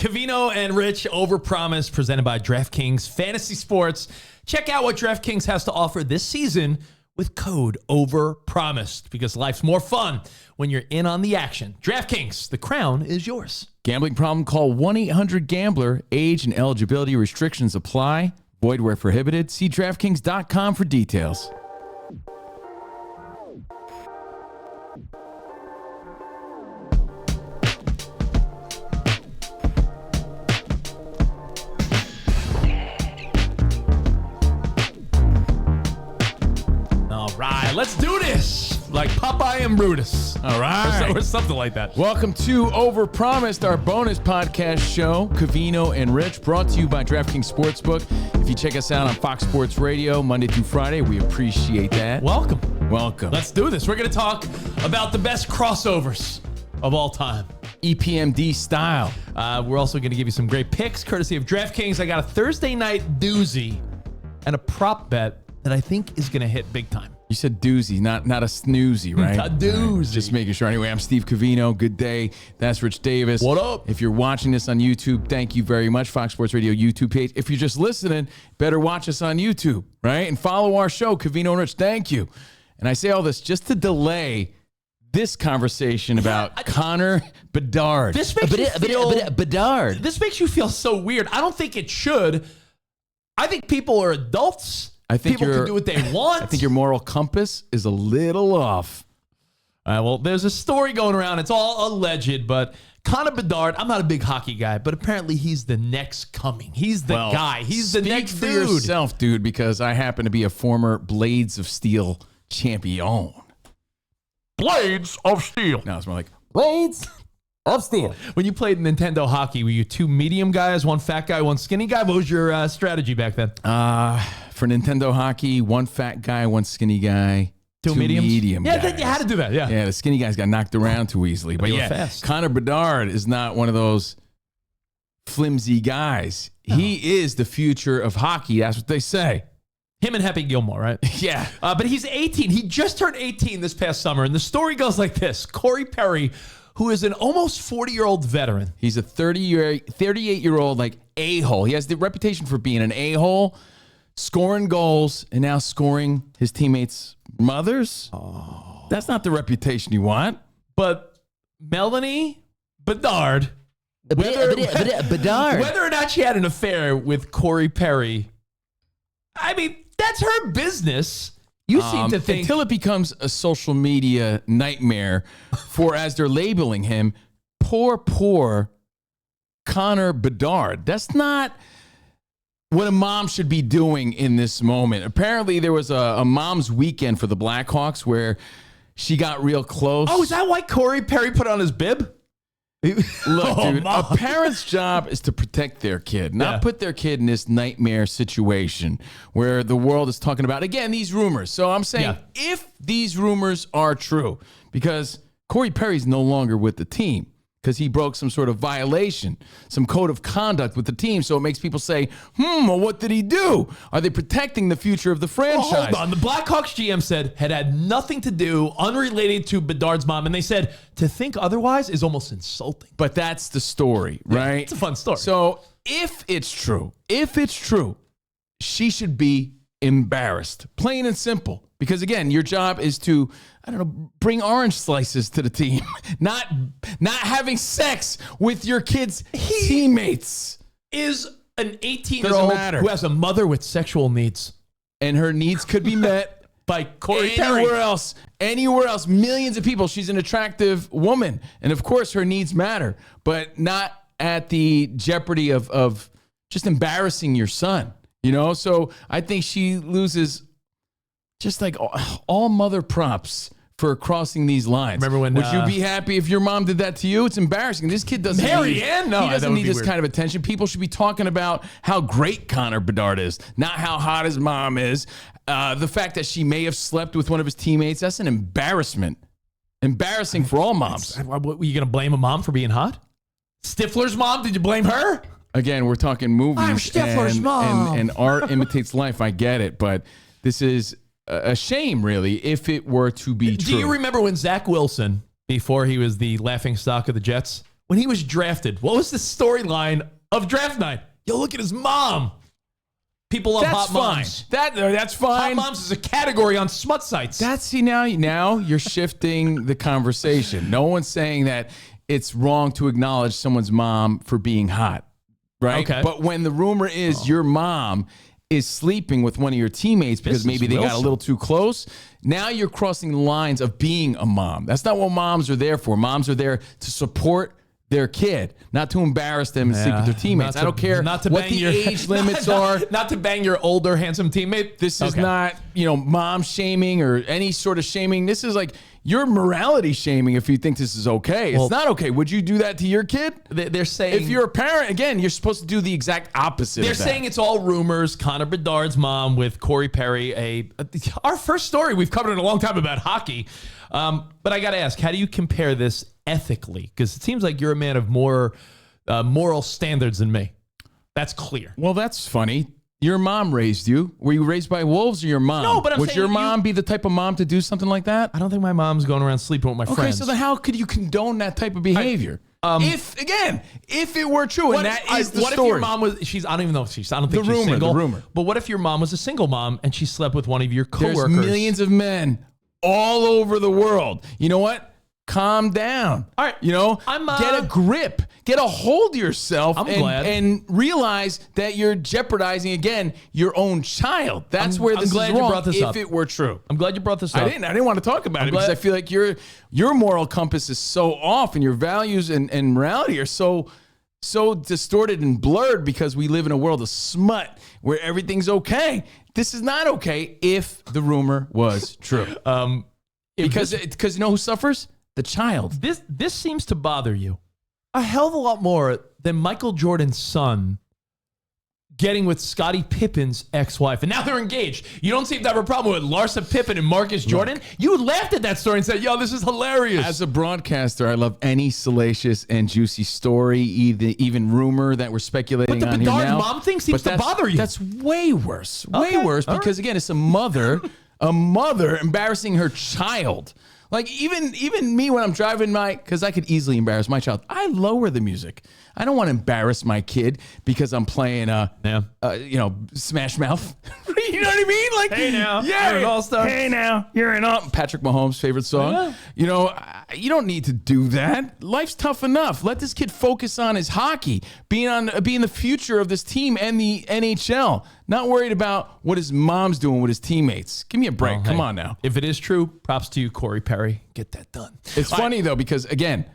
Covino and Rich, Overpromised, presented by DraftKings Fantasy Sports. Check out what DraftKings has to offer this season with code Overpromised, because life's more fun when you're in on the action. DraftKings, the crown is yours. Gambling problem? Call 1-800-GAMBLER. Age and eligibility restrictions apply. Void where prohibited. See DraftKings.com for details. Let's do this. Like Popeye and Brutus. All right. Or something like that. Welcome to Overpromised, our bonus podcast show, Covino and Rich, brought to you by DraftKings Sportsbook. If you check us out on Fox Sports Radio Monday through Friday, we appreciate that. Welcome. Let's do this. We're going to talk about the best crossovers of all time. EPMD style. We're also going to give you some great picks, courtesy of DraftKings. I got a Thursday night doozy and a prop bet that I think is going to hit big time. You said doozy, not a snoozy, right? A doozy. Right, just making sure. Anyway, I'm Steve Covino. Good day. That's Rich Davis. What up? If you're watching this on YouTube, thank you very much. Fox Sports Radio YouTube page. If you're just listening, better watch us on YouTube, right? And follow our show, Covino and Rich. Thank you. And I say all this just to delay this conversation about Connor Bedard. This makes you feel Bedard. This makes you feel so weird. I don't think it should. I think people are adults. I think people can do what they want. I think your moral compass is a little off. Well, there's a story going around. It's all alleged, but Connor Bedard, I'm not a big hockey guy, but apparently he's the next coming. He's the guy. He's the next for dude. Yourself, dude, because I happen to be a former Blades of Steel champion. Blades of Steel. No, it's more like Blades of Steel. When you played Nintendo hockey, were you two medium guys, one fat guy, one skinny guy? What was your strategy back then? For Nintendo hockey, one fat guy, one skinny guy, two medium guys. Yeah, you had to do that, yeah. Yeah, the skinny guys got knocked around too easily. But yeah, fast. Connor Bedard is not one of those flimsy guys. No. He is the future of hockey. That's what they say. Him and Happy Gilmore, right? Yeah. But he's 18. He just turned 18 this past summer. And the story goes like this. Corey Perry, who is an almost 40-year-old veteran. He's a 38-year-old, like, a-hole. He has the reputation for being an a-hole, scoring goals, and now scoring his teammates' mothers. Oh. That's not the reputation you want. But Melanie Bedard, Bedard. whether or not she had an affair with Corey Perry, I mean, that's her business. You seem to think... Until it becomes a social media nightmare for, as they're labeling him, poor Connor Bedard. That's not what a mom should be doing in this moment. Apparently, there was a mom's weekend for the Blackhawks where she got real close. Oh, is that why Corey Perry put on his bib? Look, dude, a parent's job is to protect their kid, not put their kid in this nightmare situation where the world is talking about, again, these rumors. So I'm saying if these rumors are true, because Corey Perry's no longer with the team because he broke some sort of violation, some code of conduct with the team. So it makes people say, well, what did he do? Are they protecting the future of the franchise? Well, hold on. The Blackhawks GM said had nothing to do, unrelated to Bedard's mom. And they said to think otherwise is almost insulting. But that's the story, right? It's a fun story. So if it's true, she should be embarrassed, plain and simple. Because again, your job is to, bring orange slices to the team, not having sex with your kids' teammates. Is an 18-year-old who has a mother with sexual needs. And her needs could be met by Corey Perry. Anywhere else, millions of people. She's an attractive woman. And of course, her needs matter, but not at the jeopardy of just embarrassing your son. So I think she loses just like all mother props for crossing these lines. Remember when? Would you be happy if your mom did that to you? It's embarrassing. This kid doesn't he doesn't need this kind of attention. People should be talking about how great Connor Bedard is, not how hot his mom is. The fact that she may have slept with one of his teammates, that's an embarrassment. Embarrassing for all moms. Were you going to blame a mom for being hot? Stifler's mom? Did you blame her? Again, we're talking movies. I'm Stifler's mom. And art imitates life. I get it, but this is a shame, really, if it were to be true. Do you remember when Zach Wilson, before he was the laughingstock of the Jets, when he was drafted, what was the storyline of draft night? Yo, look at his mom. People love hot moms. That's fine. Hot moms is a category on smut sites. Now you're shifting the conversation. No one's saying that it's wrong to acknowledge someone's mom for being hot, right? Okay. But when the rumor is your mom is sleeping with one of your teammates because maybe they got a little too close, now you're crossing the lines of being a mom. That's not what moms are there for. Moms are there to support their kid, not to embarrass them and sleep with their teammates. I don't care what the age limits are. Not to bang your older, handsome teammate. This is not, mom shaming or any sort of shaming. This is like you're morality shaming if you think this is okay. It's not okay. Would you do that to your kid? They're saying... If you're a parent, again, you're supposed to do the exact opposite of that. They're saying it's all rumors. Connor Bedard's mom with Corey Perry. Our first story we've covered in a long time about hockey. But I got to ask, how do you compare this ethically? Because it seems like you're a man of more moral standards than me. That's clear. Well, that's funny. Your mom raised you. Were you raised by wolves or your mom? No, but would your mom be the type of mom to do something like that? I don't think my mom's going around sleeping with my friends. Okay, so then how could you condone that type of behavior? If it were true, and that is the story. What if your mom was? I don't even know if she's. I don't think she's single. The rumor. But what if your mom was a single mom and she slept with one of your coworkers? There's millions of men all over the world. You know what? Calm down. All right. Get a grip. Get a hold of yourself and realize that you're jeopardizing, again, your own child. That's where this is wrong, you brought this up. If it were true. I'm glad you brought this up. I didn't want to talk about it because I feel like your moral compass is so off and your values and morality are so distorted and blurred because we live in a world of smut where everything's okay. This is not okay if the rumor was true. Because you know who suffers? The child. This seems to bother you a hell of a lot more than Michael Jordan's son getting with Scottie Pippen's ex-wife. And now they're engaged. You don't seem to have a problem with Larsa Pippen and Marcus Jordan. You laughed at that story and said, yo, this is hilarious. As a broadcaster, I love any salacious and juicy story, even rumor that we're speculating on here now. But the Bedard mom thing seems to bother you. That's way worse. Way worse because, again, it's a mother embarrassing her child. Like even me when I'm driving because I could easily embarrass my child. I lower the music. I don't want to embarrass my kid because I'm playing Smash Mouth. You know what I mean? Like, hey now, yeah, you're an all-star. Hey now, you're an all. Patrick Mahomes' favorite song. Yeah. You don't need to do that. Life's tough enough. Let this kid focus on his hockey, being the future of this team and the NHL. Not worried about what his mom's doing with his teammates. Give me a break. Come on now. If it is true, props to you, Corey Perry. Get that done. It's funny though because again.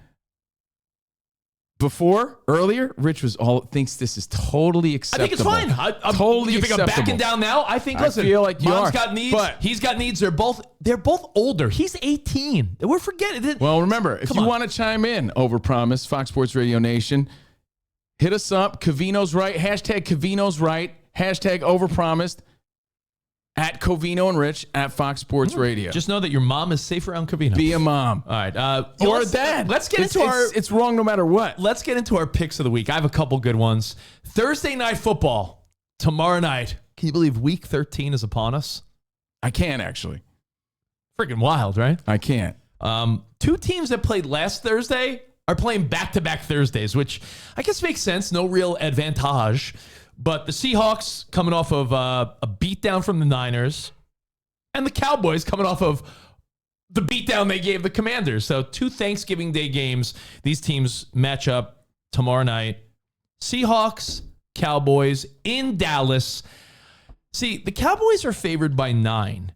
Earlier, Rich thinks this is totally acceptable. I think it's fine. Totally you think acceptable. I'm backing down now? I think, listen, I feel like mom's got needs. He's got needs. They're both older. He's 18. We're forgetting it. Well, remember, if you want to chime in, Overpromised, Fox Sports Radio Nation, hit us up. Covino's right. Hashtag Covino's right. Hashtag Overpromised. At Covino and Rich at Fox Sports Radio. Just know that your mom is safe around Covino. Be a mom. All right. Or a dad. Let's get into It's wrong no matter what. Let's get into our picks of the week. I have a couple good ones. Thursday Night Football. Tomorrow night. Can you believe Week 13 is upon us? I can, actually. Freaking wild, right? I can't. Two teams that played last Thursday are playing back-to-back Thursdays, which I guess makes sense. No real advantage. But the Seahawks coming off of a beatdown from the Niners, and the Cowboys coming off of the beatdown they gave the Commanders. So 2 Thanksgiving Day games. These teams match up tomorrow night. Seahawks, Cowboys in Dallas. See, the Cowboys are favored by 9.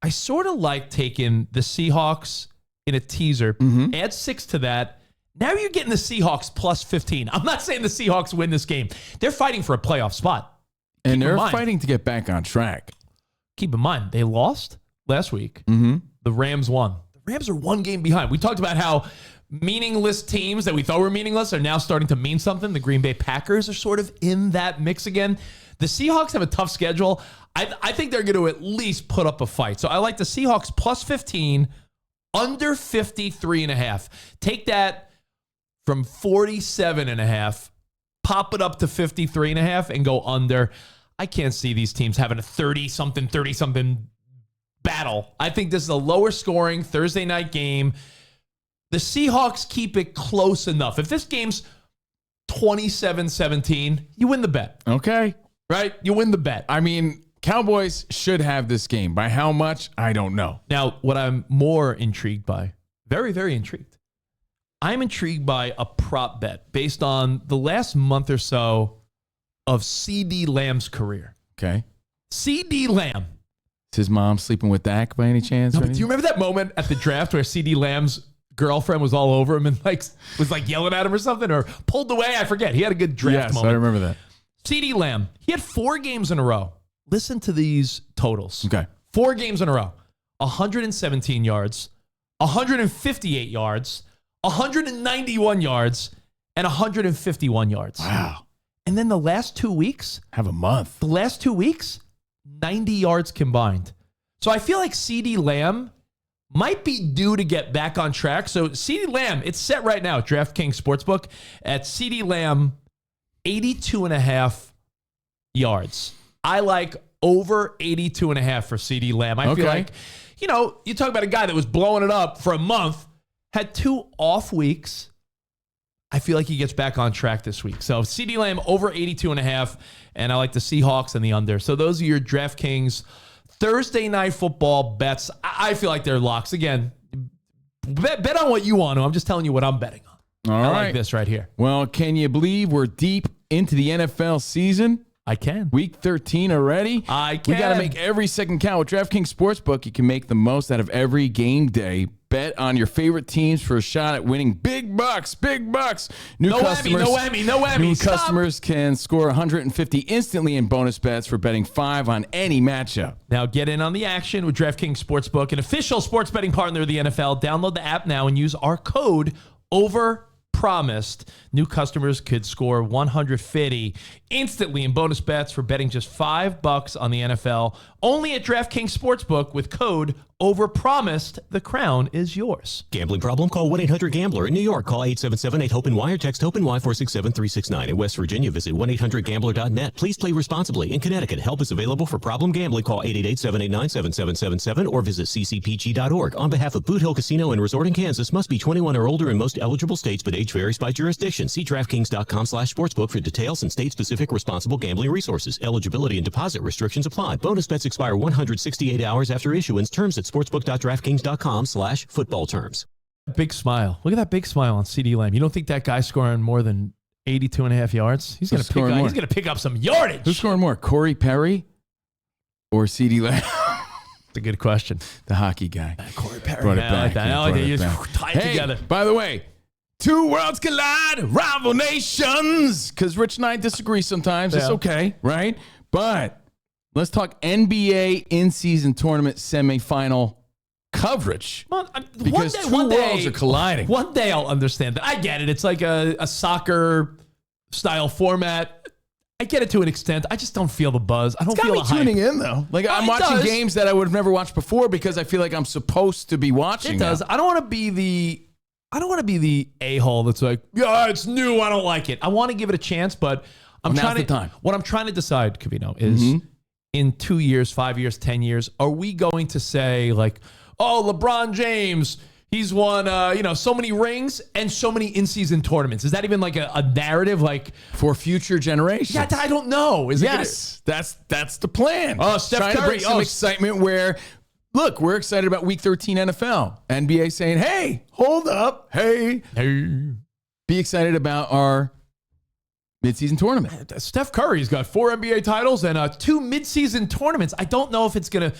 I sort of like taking the Seahawks in a teaser. Add 6 to that. Now you're getting the Seahawks plus 15. I'm not saying the Seahawks win this game. They're fighting for a playoff spot. And they're fighting to get back on track. Keep in mind, they lost last week. The Rams won. The Rams are 1 game behind. We talked about how meaningless teams that we thought were meaningless are now starting to mean something. The Green Bay Packers are sort of in that mix again. The Seahawks have a tough schedule. I think they're going to at least put up a fight. So I like the Seahawks plus 15, under 53.5. Take that from 47.5, pop it up to 53.5 and go under. I can't see these teams having a 30-something battle. I think this is a lower scoring Thursday night game. the Seahawks keep it close enough. If this game's 27-17, you win the bet. Okay. Right? You win the bet. I mean, Cowboys should have this game. By how much? I don't know. Now, what I'm more intrigued by, very, very intrigued. I'm intrigued by a prop bet based on the last month or so of CeeDee Lamb's career. Okay. CeeDee Lamb. Is his mom sleeping with Dak by any chance? No, but do you remember that moment at the draft where CeeDee Lamb's girlfriend was all over him and was yelling at him or something, or pulled away? I forget. He had a good draft moment. Yes, I remember that. CeeDee Lamb, he had 4 games in a row. Listen to these totals. Okay. 4 games in a row. 117 yards, 158 yards, 191 yards, and 151 yards. Wow. And then the last 2 weeks, Have a month. the last 2 weeks, 90 yards combined. So I feel like CeeDee Lamb might be due to get back on track. So CeeDee Lamb, it's set right now at DraftKings Sportsbook at CeeDee Lamb, 82.5 yards. I like over 82.5 for CeeDee Lamb. I feel like, you talk about a guy that was blowing it up for a month, had 2 off weeks. I feel like he gets back on track this week. So CeeDee Lamb over 82.5, and I like the Seahawks and the under. So those are your DraftKings Thursday Night Football bets. I feel like they're locks. Again, bet on what you want to. I'm just telling you what I'm betting on. I like this right here. Well, can you believe we're deep into the NFL season? I can. Week 13 already? I can. We got to make every second count. With DraftKings Sportsbook, you can make the most out of every game day. Bet on your favorite teams for a shot at winning big bucks. Big bucks. No whammy. New Stop. customers can score 150 instantly in bonus bets for betting 5 on any matchup. Now get in on the action with DraftKings Sportsbook, an official sports betting partner of the NFL. Download the app now and use our code OVERPROMISED. New customers could score 150 instantly in bonus bets for betting just $5 on the NFL. Only at DraftKings Sportsbook with code OVERPROMISED. The crown is yours. Gambling problem? Call 1-800-GAMBLER. In New York, call 877-8-HOPE-NY or text HOPE-NY 467-369. In West Virginia, visit 1-800-GAMBLER.net. Please play responsibly. In Connecticut, help is available for problem gambling. Call 888-789-7777 or visit ccpg.org. On behalf of Boot Hill Casino and Resort in Kansas, must be 21 or older in most eligible states, but age varies by jurisdiction. See DraftKings.com/sportsbook for details and state-specific responsible gambling resources. Eligibility and deposit restrictions apply. Bonus bets expire 168 hours after issuance. Terms at sportsbook.draftkings.com/football terms. Big smile. Look at that big smile on CeeDee Lamb. You don't think that guy's scoring more than 82.5 yards? He's going to pick up some yardage. Who's scoring more, Corey Perry or CeeDee Lamb? That's a good question. The hockey guy. Corey Perry. Brought it back. I like that. I like that. You back. just tie it together. By the way, 2 worlds collide, rival nations. Because Rich and I disagree sometimes. It's okay, right? But let's talk NBA in-season tournament semifinal coverage. Well, because two worlds are colliding. One day I'll understand that. I get it. It's like a soccer style format. I get it to an extent. I just don't feel the buzz. I don't feel the hype. Tuning in though. Like I'm watching games that I would have never watched before because I feel like I'm supposed to be watching. It does. Now. I don't want to be the a-hole that's like, yeah, it's new. I don't like it. I want to give it a chance, but what I'm trying to decide, Covino, is in 2 years, 5 years, 10 years, are we going to say like, oh, LeBron James, he's won, so many rings and so many in-season tournaments. Is that even like a narrative, like for future generations? Yeah, I don't know. That's the plan. Oh, Steph Curry, some excitement where. Look, we're excited about Week 13 NFL. NBA saying, hey, hold up. Hey. Be excited about our midseason tournament. Steph Curry's got 4 NBA titles and 2 midseason tournaments. I don't know if it's going to,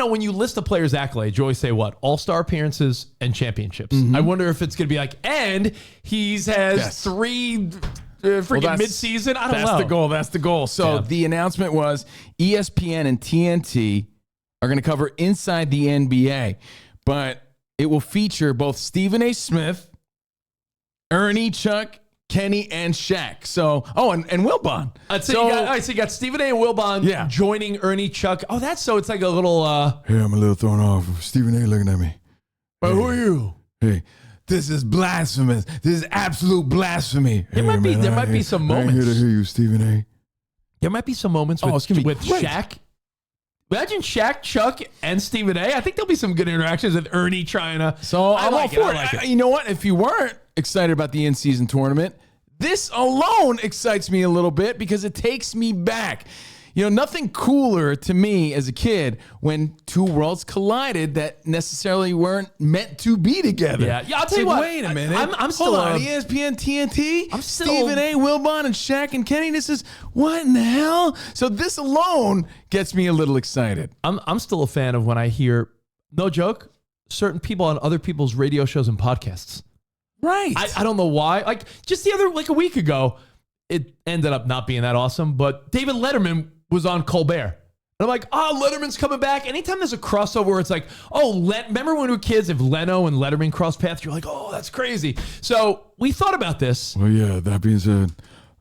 when you list the players' accolades, you always say what? All-star appearances and championships. I wonder if it's going to be like, and he has 3 freaking midseason. I don't know. That's the goal. So the announcement was ESPN and TNT are going to cover Inside the NBA, but it will feature both Stephen A. Smith, Ernie, Chuck, Kenny, and Shaq. So, and Wilbon. So you got Stephen A. and Wilbon joining Ernie, Chuck. Oh, it's like a little... Hey, I'm a little thrown off. Stephen A. looking at me. Hey, who are you? Hey, this is blasphemous. This is absolute blasphemy. There might be some moments. I'm here to hear you, Stephen A. There might be some moments with Shaq. Imagine Shaq, Chuck, and Stephen A. I think there'll be some good interactions with Ernie trying to. So I'm all for it. You know what? If you weren't excited about the in-season tournament, this alone excites me a little bit because it takes me back. You know, nothing cooler to me as a kid when two worlds collided that necessarily weren't meant to be together. Yeah, I'll tell you what. Wait a minute. I'm still Hold on. ESPN TNT. I'm still Stephen A. Wilbon and Shaq and Kenny. This is what in the hell? So this alone gets me a little excited. I'm still a fan of when I hear, no joke, certain people on other people's radio shows and podcasts. Right. I don't know why. Like just a week ago, it ended up not being that awesome. But David Letterman was on Colbert. And I'm like, Letterman's coming back. Anytime there's a crossover where it's like, remember when we were kids, if Leno and Letterman crossed paths, you're like, that's crazy. So we thought about this. Well, yeah, that being said,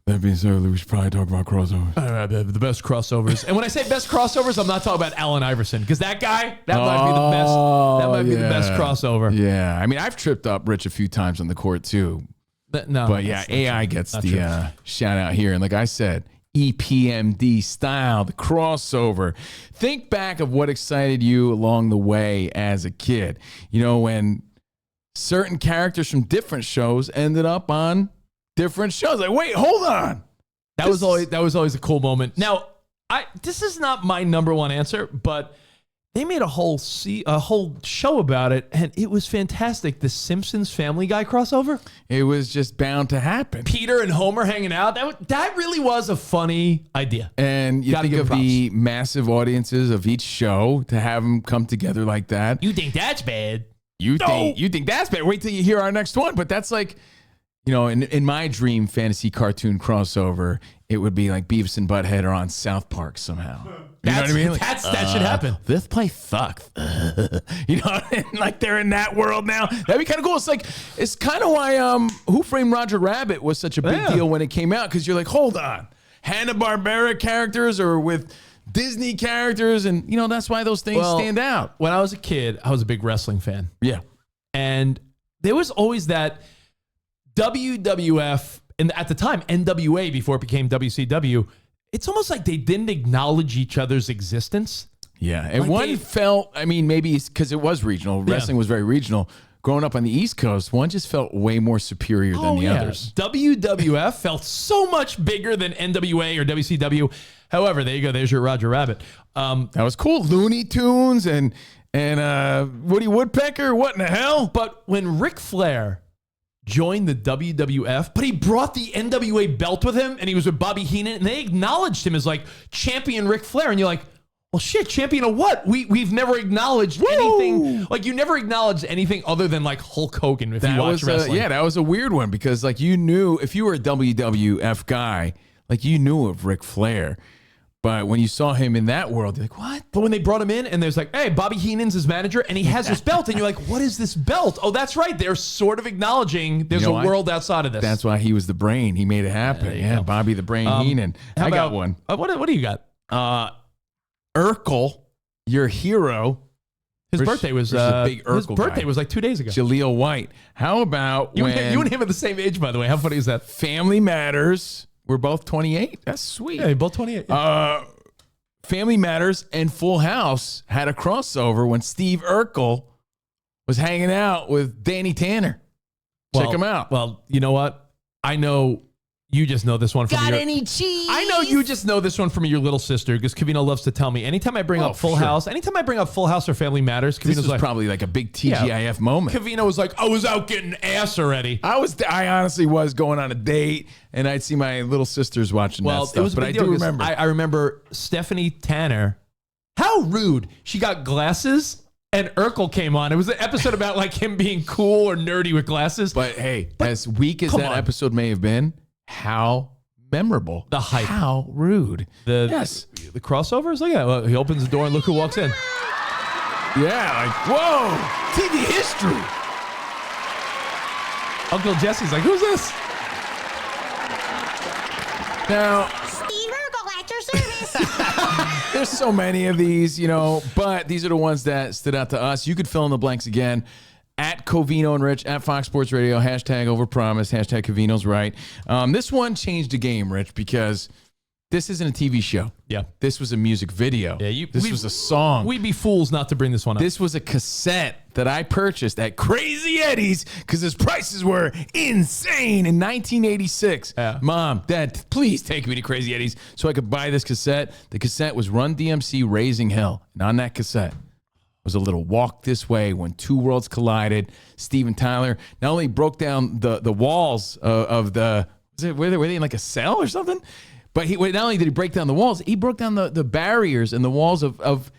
we should probably talk about crossovers. The best crossovers. And when I say best crossovers, I'm not talking about Allen Iverson, because that guy, that might be the best. That might be the best crossover. Yeah. I mean, I've tripped up Rich a few times on the court, too. But yeah, AI gets the shout out here. And like I said, EPMD style, the crossover. Think back of what excited you along the way as a kid. You know, when certain characters from different shows ended up on different shows. Like, wait, hold on. That was always a cool moment. Now, this is not my number one answer, but they made a whole show about it, and it was fantastic. The Simpsons Family Guy crossover. It was just bound to happen. Peter and Homer hanging out. That really was a funny idea. And you think of the massive audiences of each show to have them come together like that. You think that's bad? You think that's bad? Wait till you hear our next one. But that's like, you know, in my dream fantasy cartoon crossover, it would be like Beavis and Butthead are on South Park somehow. You know what I mean? Like, that should happen. This place sucks. You know, like they're in that world now. That'd be kind of cool. It's kind of why Who Framed Roger Rabbit was such a big deal when it came out, because you're like, hold on, Hanna-Barbera characters or with Disney characters, and you know that's why those things stand out. When I was a kid, I was a big wrestling fan. Yeah, and there was always that WWF, and at the time NWA before it became WCW. It's almost like they didn't acknowledge each other's existence. Yeah. And one felt, I mean, maybe it's because it was regional. Wrestling was very regional. Growing up on the East Coast, one just felt way more superior than the others. WWF felt so much bigger than NWA or WCW. However, there you go. There's your Roger Rabbit. That was cool. Looney Tunes and Woody Woodpecker. What in the hell? But when Ric Flair joined the WWF, but he brought the NWA belt with him, and he was with Bobby Heenan, and they acknowledged him as like champion Ric Flair, and you're like, well, shit, champion of what? We've never acknowledged anything. Like, you never acknowledged anything other than like Hulk Hogan if you watch wrestling. That was a weird one, because like you knew, if you were a WWF guy, like you knew of Ric Flair. But when you saw him in that world, you're like, what? But when they brought him in and there's like, hey, Bobby Heenan's his manager and he has this belt. And you're like, what is this belt? Oh, that's right. They're sort of acknowledging there's a world outside of this. That's why he was the brain. He made it happen. Yeah, Bobby the Brain Heenan. I got one. What do you got? Urkel, your hero. His birthday was a big Urkel his birthday guy. was like 2 days ago. Jaleel White. How about you and him are the same age, by the way. How funny is that? Family Matters. We're both 28. That's sweet. Yeah, you're both 28. Yeah. Family Matters and Full House had a crossover when Steve Urkel was hanging out with Danny Tanner. Check him out. Well, you know what? I know you just know this one from Got any cheese? I know you just know this one from your little sister, because Covino loves to tell me anytime I bring up Full House or Family Matters, Covino's this was probably like a big TGIF moment. Covino was like, I was out getting ass already. I honestly was going on a date, and I'd see my little sisters watching that stuff. It was a big but deal, I do remember. I remember Stephanie Tanner. How rude. She got glasses and Urkel came on. It was an episode about like him being cool or nerdy with glasses. But hey, as weak as that episode may have been, how memorable. The hype. How rude. The crossovers? Look at that. He opens the door and look who walks in. Yeah, like, whoa, TV history. Uncle Jesse's like, who's this? Now, Steve Urkel at your service. there's so many of these, you know, but these are the ones that stood out to us. You could fill in the blanks again. At Covino and Rich, at Fox Sports Radio, hashtag Overpromised, hashtag Covino's right. This one changed the game, Rich, because This isn't a TV show. Yeah. This was a music video. Yeah, this was a song. We'd be fools not to bring this one up. This was a cassette that I purchased at Crazy Eddie's because his prices were insane in 1986. Yeah. Mom, Dad, please take me to Crazy Eddie's so I could buy this cassette. The cassette was Run DMC Raising Hell. And on that cassette was a little Walk This Way When Two Worlds Collided. Steven Tyler not only broke down the walls of the, were they in like a cell or something? But not only did he break down the walls, he broke down the barriers and the walls of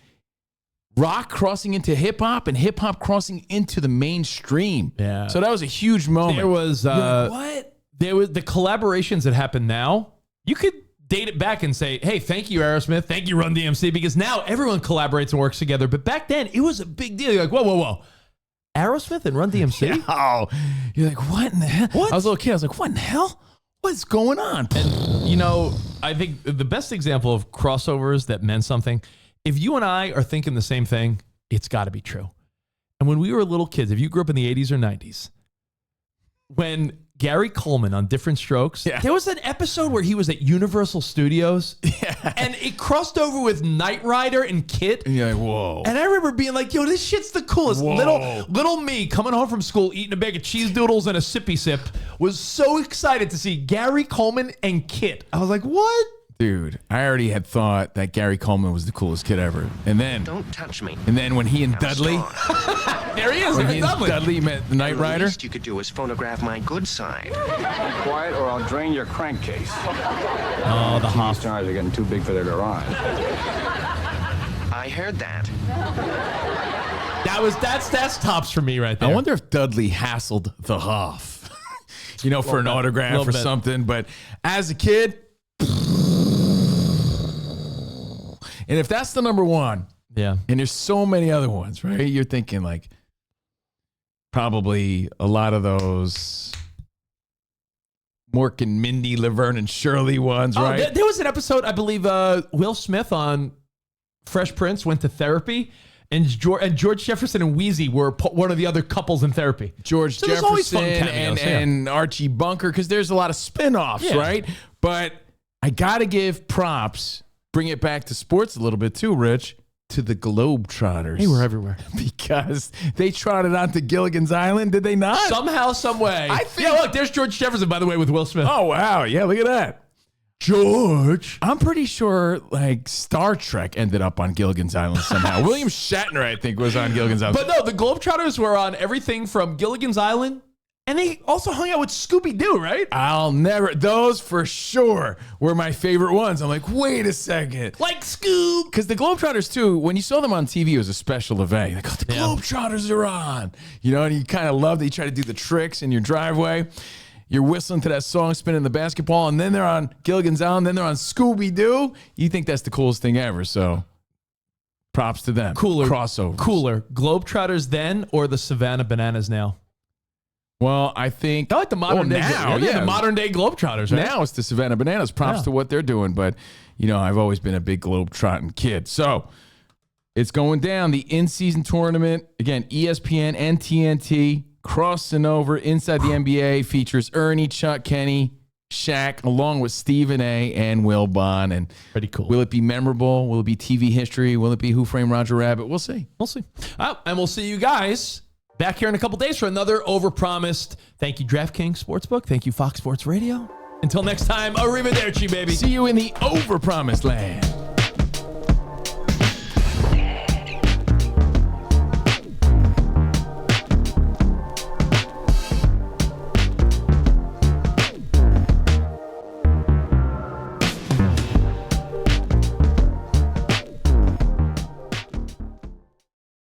rock crossing into hip-hop and hip-hop crossing into the mainstream. Yeah. So that was a huge moment. There was what? There was the collaborations that happen now. You could date it back and say, hey, thank you, Aerosmith. Thank you, Run DMC, because now everyone collaborates and works together. But back then, it was a big deal. You're like, whoa. Aerosmith and Run DMC? Oh, you're like, what in the hell? What? I was a little kid. I was like, what in the hell? What's going on? And, you know, I think the best example of crossovers that meant something, if you and I are thinking the same thing, it's got to be true. And when we were little kids, if you grew up in the 80s or 90s, when Gary Coleman on Different Strokes, there was an episode where he was at Universal Studios, and it crossed over with Knight Rider and Kit. And you're like, whoa. And I remember being like, yo, this shit's the coolest. Whoa. Little me coming home from school, eating a bag of cheese doodles and a sippy sip, was so excited to see Gary Coleman and Kit. I was like, what? Dude, I already had thought that Gary Coleman was the coolest kid ever. And then, Don't touch me. And then when he and Dudley, There he is. when he and Dudley met the Knight The Rider. least you could do is phonograph my good side. Quiet or I'll drain your crankcase. Oh, the TV Hoff. stars are getting too big for their garage. I heard that. That's tops for me right there. I wonder if Dudley hassled the Hoff, for an autograph Little or bit. something. But as a kid, and if that's the number one, Yeah. and there's so many other ones, right? You're thinking like probably a lot of those Mork and Mindy, Laverne and Shirley ones, Oh, right? there was an episode, I believe, Will Smith on Fresh Prince went to therapy, and George Jefferson and Wheezy were one of the other couples in therapy. George So there's always Jefferson fun cameos, and Archie Bunker, because there's a lot of spin-offs, Yeah. right? But I got to give props, bring it back to sports a little bit too, Rich, to the Globetrotters. They were everywhere. Because they trotted onto Gilligan's Island, did they not? Somehow, some way. I think- Yeah, look, there's George Jefferson, by the way, with Will Smith. Oh, wow. Yeah, look at that. George. I'm pretty sure like Star Trek ended up on Gilligan's Island somehow. William Shatner, I think, was on Gilligan's Island. But no, the Globetrotters were on everything from Gilligan's Island, and they also hung out with Scooby-Doo, right? those for sure were my favorite ones. I'm like, wait a second. Like Scoob. Because the Globetrotters, too, when you saw them on TV, it was a special event. You're like, oh, the Yeah. Globetrotters are on. And you kind of love that you try to do the tricks in your driveway. You're whistling to that song, spinning the basketball, and then they're on Gilligan's Island, then they're on Scooby-Doo. You think that's the coolest thing ever, so props to them. Cooler. Crossover. Cooler. Globetrotters then or the Savannah Bananas now? Well, I think... I like the modern day. now, The modern day Globetrotters, right? Now it's the Savannah Bananas. Props Yeah. to what they're doing, but, I've always been a big Globetrotting kid. So, it's going down. The in-season tournament, again, ESPN and TNT, crossing over inside the NBA, features Ernie, Chuck, Kenny, Shaq, along with Stephen A. and Will Bond. And Pretty cool. will it be memorable? Will it be TV history? Will it be Who Framed Roger Rabbit? We'll see. We'll see. And we'll see you guys back here in a couple days for another Overpromised. Thank you, DraftKings Sportsbook. Thank you, Fox Sports Radio. Until next time, arrivederci, baby. See you in the Overpromised land.